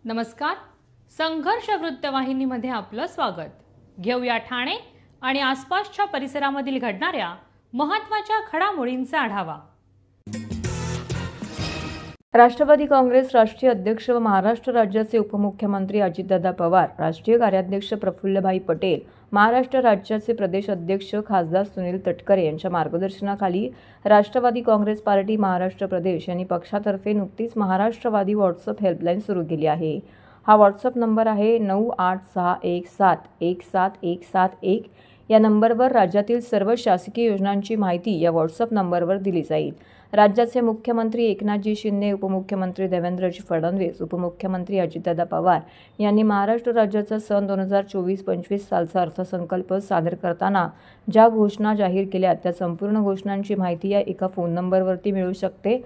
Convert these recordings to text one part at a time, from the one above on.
नमस्कार. संघर्ष वृत्तवाहिनीमध्ये आपलं स्वागत. घेऊया ठाणे आणि आसपासच्या परिसरामधील घडणाऱ्या महत्त्वाच्या घडामोडींचा आढावा. राष्ट्रवादी काँग्रेस राष्ट्रीय अध्यक्ष व महाराष्ट्र राज्याचे उपमुख्यमंत्री अजितदादा पवार, राष्ट्रीय कार्याध्यक्ष प्रफुल्लभाई पटेल, महाराष्ट्र राज्याचे प्रदेश अध्यक्ष खासदार सुनील तटकरे यांच्या मार्गदर्शनाखाली राष्ट्रवादी काँग्रेस पार्टी महाराष्ट्र प्रदेश यांनी पक्षातर्फे नुकतीच महाराष्ट्रवादी व्हॉट्सअप हेल्पलाईन सुरू केली आहे. हा व्हॉट्सअप नंबर आहे 9861717171. या नंबरवर राज्यातील सर्व शासकीय योजनांची माहिती या व्हॉट्सअप नंबरवर दिली जाईल. राज्याचे मुख्यमंत्री एकनाथजी शिंदे, उपमुख्यमंत्री देवेंद्रजी फडणवीस, उपमुख्यमंत्री अजितदादा पवार यांनी महाराष्ट्र राज्याचा सन 2024-25 सालचा अर्थसंकल्प सादर करताना ज्या घोषणा जाहीर केल्या त्या संपूर्ण घोषणांची माहिती या एका फोन नंबरवरती मिळू शकते.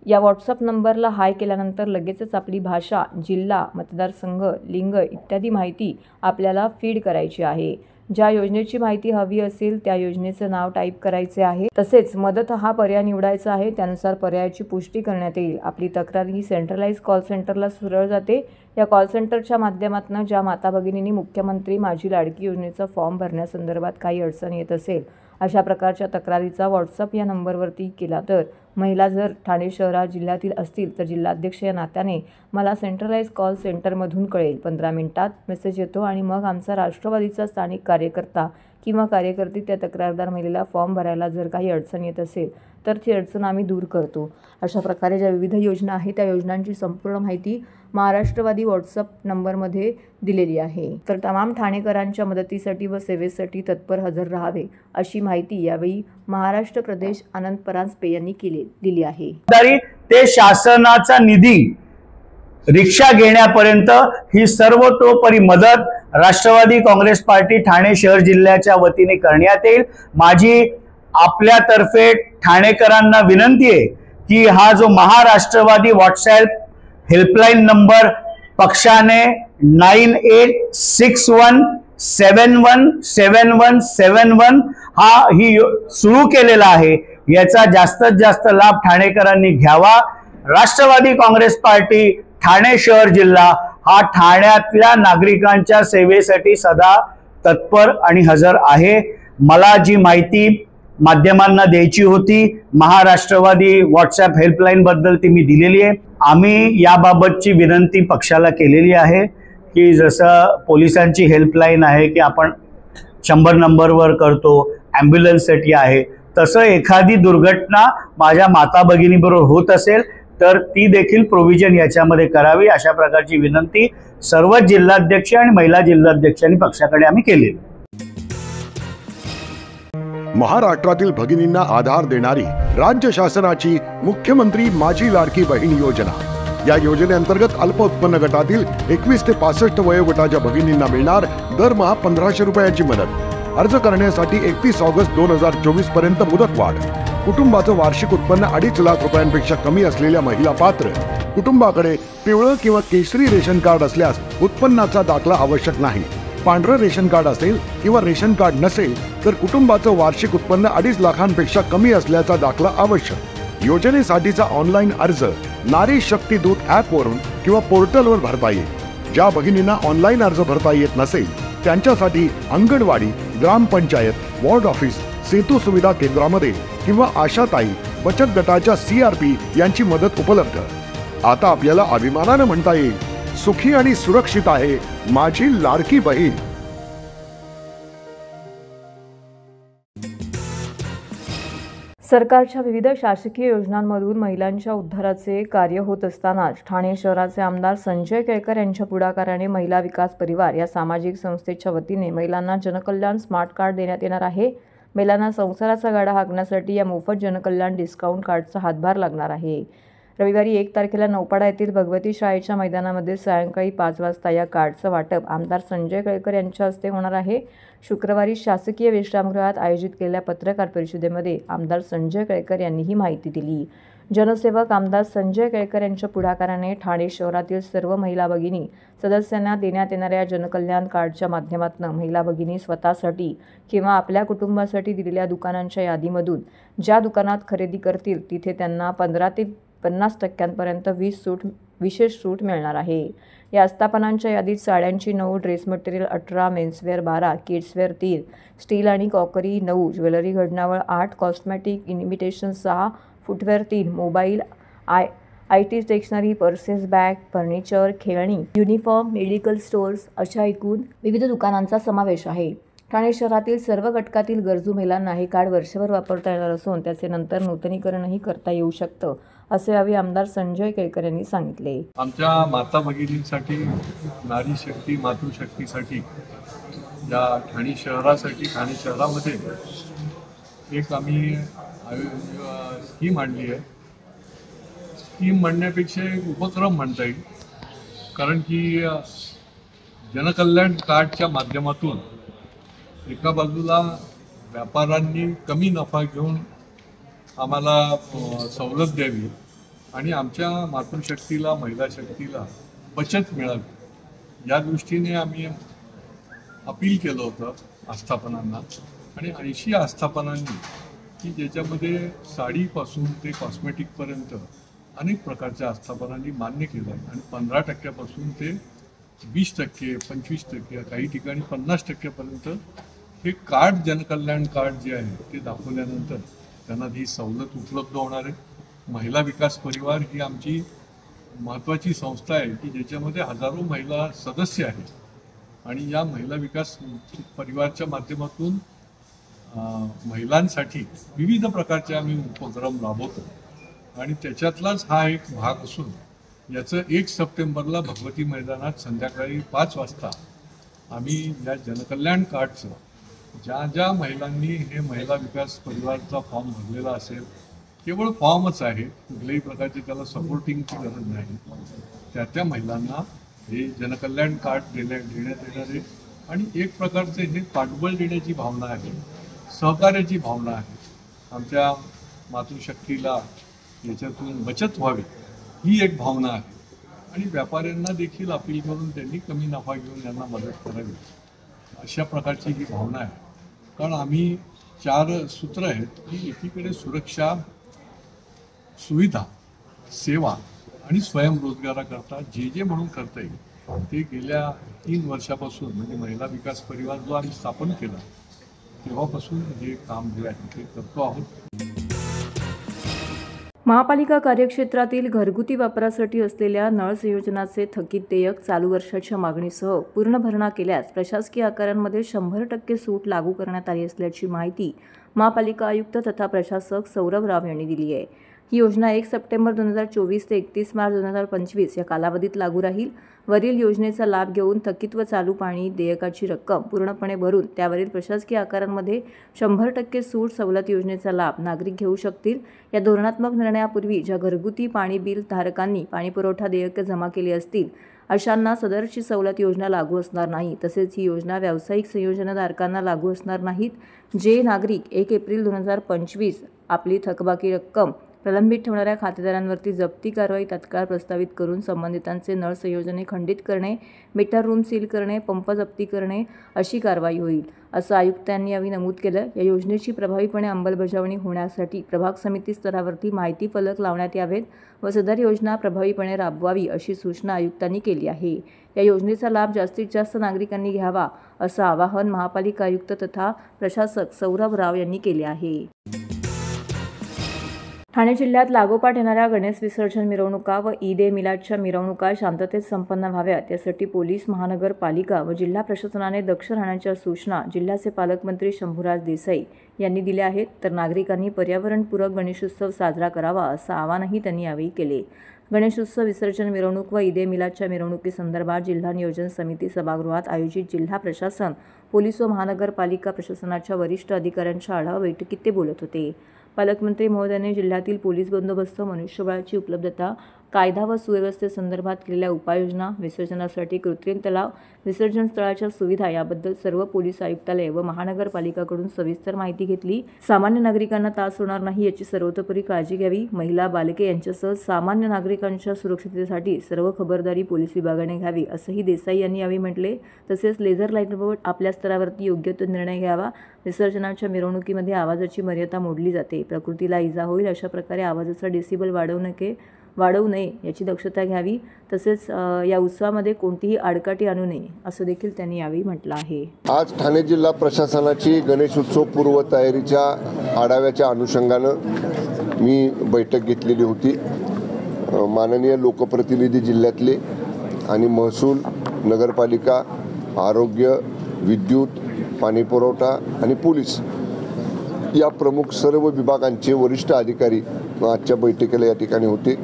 या व्हॉट्सअप नंबरला हाय केल्यानंतर लगेचच आपली भाषा, जिल्हा, मतदारसंघ, लिंग इत्यादी माहिती आपल्याला फीड करायची आहे. ज्या योजनेची माहिती हवी असेल त्या योजनेचं नाव टाईप करायचे आहे. तसेच मदत हा पर्याय निवडायचा आहे. त्यानुसार पर्यायाची पुष्टी करण्यात येईल. आपली तक्रार ही सेंट्रलाइज कॉल सेंटरला सरळ जाते. या कॉल सेंटरच्या माध्यमातून ज्या माता भगिनींनी मुख्यमंत्री माझी लाडकी योजनेचा फॉर्म भरण्यासंदर्भात काही अडचण येत असेल अशा प्रकारच्या तक्रारीचा व्हॉट्सअप या नंबरवरती केला तर महिला जर ठाणे शहरात जिल्ह्यातील असतील तर जिल्हाध्यक्ष या नात्याने मला सेंट्रलाइज कॉल सेंटरमधून कळेल. 15 मिनिटात मेसेज येतो आणि मग आमचा राष्ट्रवादीचा स्थानिक कार्यकर्ता किंवा कार्यकर्ती त्या तक्रारदार महिलेला फॉर्म भरायला जर काही अडचण येत असेल तर ती अडचण आम्ही दूर करतो. अशा प्रकारे ज्या विविध योजना आहेत त्या योजनांची संपूर्ण माहिती महाराष्ट्रवादी व्हॉट्सअप नंबरमध्ये दिलेली आहे. तर तमाम ठाणेकरांच्या मदतीसाठी व सेवेसाठी तत्पर हजर राहावे अशी माहिती यावेळी महाराष्ट्र प्रदेश आनंद परांजपे यांनी दिली आहे. ते शासनाचा निधी रिक्षा घेण्यापर्यंत ही सर्वतोपरी मदत राष्ट्रवादी काँग्रेस पार्टी ठाणे शहर जिल्ह्याच्या वतीने करण्यात येईल. माझी आपल्यातर्फे ठाणेकरांना विनंती आहे की हा जो महाराष्ट्रवादी व्हॉट्सअप हेल्पलाईन नंबर पक्षाने 9861717171 ही सुरू केलेला आहे. याचा जास्तीत जास्त लाभ ठाणेकरांनी घ्यावा. राष्ट्रवादी काँग्रेस पार्टी ठाणे शहर जिल्हा हा ठाण्यातल्या नागरिकांच्या सेवेसाठी सदा तत्पर आणि हजर आहे. मला जी माहिती माध्यमांना द्यायची होती महाराष्ट्रवादी व्हॉट्सअप हेल्पलाईन बद्दल ती मी दिलेली आहे. आम्ही याबाबतची विनंती पक्षाला केलेली आहे की जसं पोलिसांची हेल्पलाईन आहे की आपण 100 नंबरवर करतो, ॲम्ब्युलन्ससाठी आहे, तसं एखादी दुर्घटना माझ्या माता भगिनीबरोबर होत असेल तर ती देखील प्रोव्हिजन याच्यामध्ये करावी अशा प्रकारची विनंती सर्व जिल्हाध्यक्ष आणि महिला जिल्हाध्यक्षांनी पक्षाकडे आम्ही केली. महाराष्ट्रातील भगिनींना आधार देणारी राज्य शासनाची मुख्यमंत्री माझी लाडकी बहीण योजना. या योजनेअंतर्गत अल्प उत्पन्न गटातील 21 ते 65 वयोगटाच्या भगिनींना मिळणार दरमहा 1500 रुपयाची मदत. अर्ज करण्यासाठी 31 ऑगस्ट 2024 पर्यंत मुदतवाढ. कुटुंबाचं वार्षिक उत्पन्न 2.5 लाख रुपयांपेक्षा कमी असलेल्या महिला पात्र. कुटुंबाकडे पिवळं किंवा केशरी रेशन कार्ड असल्यास उत्पन्नाचा दाखला आवश्यक नाही. पांढरं रेशन कार्ड असेल किंवा रेशन कार्ड नसेल तर कुटुंबाचं वार्षिक उत्पन्न 2.5 लाखांपेक्षा कमी असल्याचा दाखला आवश्यक. योजनेसाठीचा ऑनलाईन अर्ज नारी शक्ती दूत ॲपवरून किंवा पोर्टलवर भरता येईल. ज्या भगिनींना ऑनलाईन अर्ज भरता येत नसेल त्यांच्यासाठी अंगणवाडी, ग्रामपंचायत, वॉर्ड ऑफिस, सेतू सुविधा केंद्रामध्ये किंवा आशाताई बचत गटाच्या CRP यांची मदत उपलब्ध. आता आपल्याला अभिमानानं म्हणता येईल सुखी आणि सुरक्षित आहे माझी लाडकी बहीण. सरकारच्या विविध शासकीय योजनांमधून महिलांच्या उद्धाराचे कार्य होत असतानाच ठाणे शहराचे आमदार संजय केळकर यांच्या पुढाकाराने महिला विकास परिवार या सामाजिक संस्थेच्या वतीने महिलांना जनकल्याण स्मार्ट कार्ड देण्यात येणार आहे. महिलांना संसाराचा गाडा हाकण्यासाठी या मोफत जनकल्याण डिस्काउंट कार्डचा हातभार लागणार आहे. रविवारी 1 तारखेला नौपाडा येथील भगवती शाळेच्या मैदानामध्ये सायंकाळी 5 वाजता या कार्डचं वाटप आमदार संजय केळकर यांच्या हस्ते होणार आहे. शुक्रवारी शासकीय विश्रामगृहात आयोजित केलेल्या पत्रकार परिषदेमध्ये आमदार संजय केळकर यांनी ही माहिती दिली. जनसेवक आमदार संजय केळकर यांच्या पुढाकाराने ठाणे शहरातील सर्व महिला भगिनी सदस्यांना देण्यात येणाऱ्या जनकल्याण कार्डच्या माध्यमातून महिला भगिनी स्वतःसाठी किंवा आपल्या कुटुंबासाठी दिलेल्या दुकानांच्या यादीमधून ज्या दुकानात खरेदी करतील तिथे त्यांना 15 ते 50% 20% सूट विशेष सूट मिळणार आहे. या आस्थापनांच्या यादीत साड्यांची 9, dress material 18, menswear 12, kidswear 3, steel आणि क्रॉकरी 9, ज्वेलरी घडणावळ 8, cosmetic imitation 6, footwear 3, mobile, IT stationery, purses, bag, furniture, खेळणी, युनिफॉर्म, मेडिकल स्टोअर्स अशा एकूण विविध दुकानांचा समावेश आहे. ठाणे शहरातील सर्व घटकातील गरजू महिलांना हे कार्ड वर्षभर वापरता येणार असून त्याचे नंतर नूतनीकरणही करता येऊ शकतं, असे यावेळी आमदार संजय केळकर यांनी सांगितले. आमच्या माता भगिनींसाठी, नारी शक्ती, मातृशक्तीसाठी या ठाणे शहरामध्ये एक आम्ही स्कीम आणली आहे. स्कीम म्हणण्यापेक्षा एक उपक्रम म्हणता येईल, कारण की जनकल्याण कार्डच्या माध्यमातून एका बाजूला व्यापाऱ्यांनी कमी नफा घेऊन आम्हाला सवलत द्यावी आणि आमच्या मातृशक्तीला, महिला शक्तीला बचत मिळावी, या दृष्टीने आम्ही अपील केलं होतं आस्थापनांना. आणि 80 आस्थापनांनी की ज्याच्यामध्ये साडीपासून ते कॉस्मेटिकपर्यंत अनेक प्रकारच्या आस्थापनांनी मान्य केलं आहे. आणि 15% ते 20%, 25%, काही ठिकाणी 50%पर्यंत हे कार्ड, जनकल्याण कार्ड जे आहे ते दाखवल्यानंतर त्यांना ही सवलत उपलब्ध होणार आहे. महिला विकास परिवार ही आमची महत्त्वाची संस्था आहे की ज्याच्यामध्ये हजारो महिला सदस्य आहेत आणि या महिला विकास परिवारच्या माध्यमातून महिलांसाठी विविध प्रकारचे आम्ही उपक्रम राबवतो आणि त्याच्यातलाच हा एक भाग असून याचं 1 सप्टेंबरला भगवती मैदानात संध्याकाळी 5 वाजता आम्ही या जनकल्याण कार्डचं ज्या महिलांनी हे महिला विकास परिवारचा फॉर्म भरलेला असेल, केवळ फॉर्मच आहे, कुठल्याही प्रकारची त्याला सपोर्टिंगची गरज नाही, त्या महिलांना हे जनकल्याण कार्ड देण्यात येणार आहे. आणि एक प्रकारचे हे पाठबळ देण्याची भावना आहे, सहकार्याची भावना आहे. आमच्या मातृशक्तीला याच्यातून बचत व्हावी ही एक भावना आहे आणि व्यापाऱ्यांना देखील अपील करून त्यांनी कमी नफा घेऊन यांना मदत करावी, अशा प्रकारची ही भावना आहे. कारण आम्ही 4 सूत्र आहेत की एकीकडे सुरक्षा, सुविधा, सेवा आणि स्वयंरोजगाराकरता जे म्हणून करता येईल ते गेल्या 3 वर्षापासून, म्हणजे महिला विकास परिवार जो आम्ही स्थापन केला तेव्हापासून हे काम जे आहे ते करतो आहोत. महापालिका कार्यक्षेत्रातील घरगुती वापरासाठी असलेल्या नळ संयोजनाचे थकीत देयक चालू वर्षाच्या मागणीसह पूर्ण भरणा केल्यास प्रशासकीय आकारांमध्ये 100% सूट लागू करण्यात आली असल्याची माहिती महापालिका आयुक्त तथा प्रशासक सौरभ राव यांनी दिली आहे. ही योजना 1 सप्टेंबर 2024 ते 31 मार्च 2025 या कालावधीत लागू राहील. वरील योजनेचा लाभ घेऊन थकीत व चालू पाणी देयकाची रक्कम पूर्णपणे भरून त्यावरील प्रशासकीय आकारांमध्ये 100% सूट सवलत योजनेचा लाभ नागरिक घेऊ शकतील. या धोरणात्मक निर्णयापूर्वी ज्या घरगुती पाणी बिल धारकांनी पाणीपुरवठा देयके जमा केली असतील अशांना सदरची सवलत योजना लागू असणार नाही. तसेच ही योजना व्यावसायिक संयोजनधारकांना लागू असणार नाहीत. जे नागरिक 1 एप्रिल 2025 आपली थकबाकी रक्कम प्रलंबित ठेवणाऱ्या खातेदारांवरती जप्ती कारवाई तत्काळ प्रस्तावित करून संबंधितांचे नळ संयोजने खंडित करणे, मीटर रूम सील करणे, पंप जप्ती करणे अशी कारवाई होईल, असं आयुक्तांनी यावेळी नमूद केलं. या योजनेची प्रभावीपणे अंमलबजावणी होण्यासाठी प्रभाग समिती स्तरावरती माहिती फलक लावण्यात यावेत व सदर योजना प्रभावीपणे राबवावी अशी सूचना आयुक्तांनी केली आहे. या योजनेचा लाभ जास्तीत जास्त नागरिकांनी घ्यावा असं आवाहन महापालिका आयुक्त तथा प्रशासक सौरभ राव यांनी केले आहे. ठाणे जिल्ह्यात लागोपाठ येणाऱ्या गणेश विसर्जन मिरवणुका व ईद-ए-मिलादच्या मिरवणुका शांततेत संपन्न व्हाव्यात यासाठी पोलीस, महानगरपालिका व जिल्हा प्रशासनाने दक्ष राहण्याच्या सूचना जिल्ह्याचे पालकमंत्री शंभूराज देसाई यांनी दिल्या आहेत. तर नागरिकांनी पर्यावरणपूरक गणेशोत्सव साजरा करावा असं आवाहनही त्यांनी यावेळी केले. गणेशोत्सव, विसर्जन मिरवणूक व ईद-ए-मिलादच्या मिरवणुकीसंदर्भात जिल्हा नियोजन समिती सभागृहात आयोजित जिल्हा प्रशासन, पोलीस व महानगरपालिका प्रशासनाच्या वरिष्ठ अधिकाऱ्यांच्या आढावा बैठकीत ते बोलत होते. पालकमंत्री महोदयांनी जिल्ह्यातील पोलीस बंदोबस्त, मनुष्यबळाची उपलब्धता, कायदा व सुव्यवस्थेसंदर्भात केलेल्या उपाययोजना, विसर्जनासाठी कृत्रिम तलाव, विसर्जन स्थळाच्या सुविधा याबद्दल सर्व पोलीस आयुक्तालय व महानगरपालिकाकडून सविस्तर माहिती घेतली. सामान्य नागरिकांना त्रास होणार नाही याची सर्वतोपरी काळजी घ्यावी. महिला, बालके यांच्यासह सामान्य नागरिकांच्या सुरक्षिततेसाठी सर्व खबरदारी पोलीस विभागाने घ्यावी असंही देसाई यांनी यावेळी म्हटले. तसेच लेझर लाईटबाबत आपल्या स्तरावरती योग्य तो निर्णय घ्यावा. विसर्जनाच्या मिरवणुकीमध्ये आवाजाची मर्यादा मोडली जाते. प्रकृतीला इजा होईल अशा प्रकारे आवाजाचा डेसिबल वाढवू नये. वाढवू नये याची दक्षता घ्यावी, तसेच या उत्सवामध्ये कोणतीही आडकाठी आणू नये असं देखील त्यांनी यावेळी म्हटलं आहे. आज ठाणे जिल्हा प्रशासनाची गणेशोत्सव पूर्वतयारीच्या आढाव्याच्या अनुषंगानं मी बैठक घेतलेली होती. माननीय लोकप्रतिनिधी जिल्ह्यातले आणि महसूल, नगरपालिका, आरोग्य, विद्युत, पाणीपुरवठा आणि पोलीस या प्रमुख सर्व विभागांचे वरिष्ठ अधिकारी आजच्या बैठकीला या ठिकाणी होते.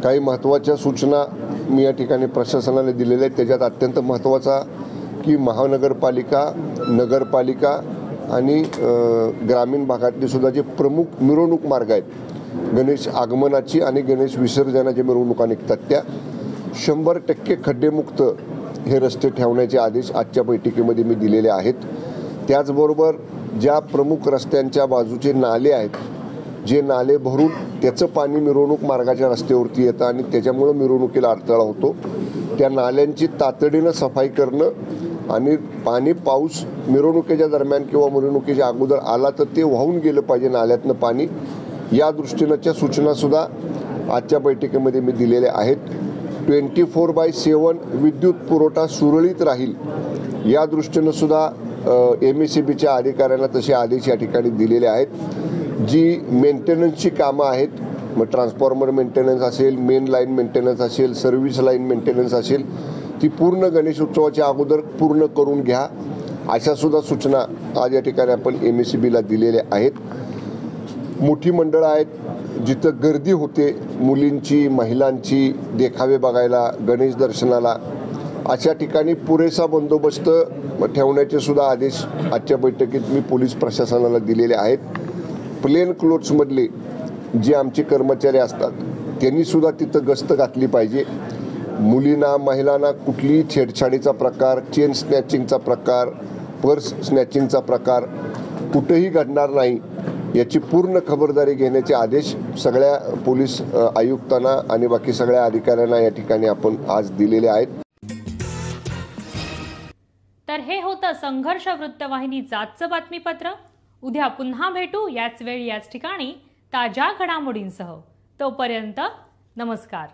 काही महत्त्वाच्या सूचना मी या ठिकाणी प्रशासनाला दिलेल्या आहेत. त्याच्यात अत्यंत महत्त्वाचा की महानगरपालिका, नगरपालिका आणि ग्रामीण भागातले सुद्धा जे प्रमुख मिरवणूक मार्ग आहेत, गणेश आगमनाची आणि गणेश विसर्जनाच्या मिरवणुका निघतात, त्या 100% खड्डेमुक्त हे रस्ते ठेवण्याचे आदेश आजच्या बैठकीमध्ये मी दिलेले आहेत. त्याचबरोबर ज्या प्रमुख रस्त्यांच्या बाजूचे नाले आहेत, जे नाले भरून त्याचं पाणी मिरवणूक मार्गाच्या रस्त्यावरती येतं आणि त्याच्यामुळं मिरवणुकीला अडथळा होतो, त्या नाल्यांची तातडीनं सफाई करणं आणि पाणी पाऊस मिरवणुकीच्या दरम्यान किंवा मिरवणुकीच्या अगोदर आला तर ते वाहून गेलं पाहिजे नाल्यातनं पाणी, या दृष्टीनंच्या सूचनासुद्धा आजच्या बैठकीमध्ये मी दिलेल्या आहेत. 24/7 विद्युत पुरवठा सुरळीत राहील या दृष्टीनं सुद्धा MSEBच्या अधिकाऱ्यांना तसे आदेश या ठिकाणी दिलेले आहेत. जी मेंटेनन्सची कामं आहेत, मग ट्रान्सफॉर्मर मेंटेनन्स असेल, मेन लाईन मेंटेनन्स असेल, सर्व्हिस लाईन मेंटेनन्स असेल, ती पूर्ण गणेशोत्सवाच्या अगोदर पूर्ण करून घ्या, अशा सुद्धा सूचना आज या ठिकाणी आपण MSEBला दिलेल्या आहेत. मोठी मंडळं आहेत, जिथं गर्दी होते मुलींची, महिलांची, देखावे बघायला, गणेश दर्शनाला, अशा ठिकाणी पुरेसा बंदोबस्त ठेवण्याचे सुद्धा आदेश आजच्या बैठकीत मी पोलीस प्रशासनाला दिलेले आहेत. प्लेन क्लोथ्समधले जे आमचे कर्मचारी असतात त्यांनी सुद्धा तिथं गस्त घातली पाहिजे. मुलींना, महिलांना कुठलीही छेडछाडीचा प्रकार, चेन स्नॅचिंगचा प्रकार, पर्स स्नॅचिंगचा प्रकार कुठेही घडणार नाही याची पूर्ण खबरदारी घेण्याचे आदेश सगळ्या पोलीस आयुक्तांना आणि बाकी सगळ्या अधिकाऱ्यांना या ठिकाणी आपण आज दिलेले आहेत. तर हे होतं संघर्ष वृत्तवाहिनीचं आजचं बातमीपत्र. उद्या पुन्हा भेटू याच वेळी याच ठिकाणी ताज्या घडामोडींसह. तोपर्यंत नमस्कार.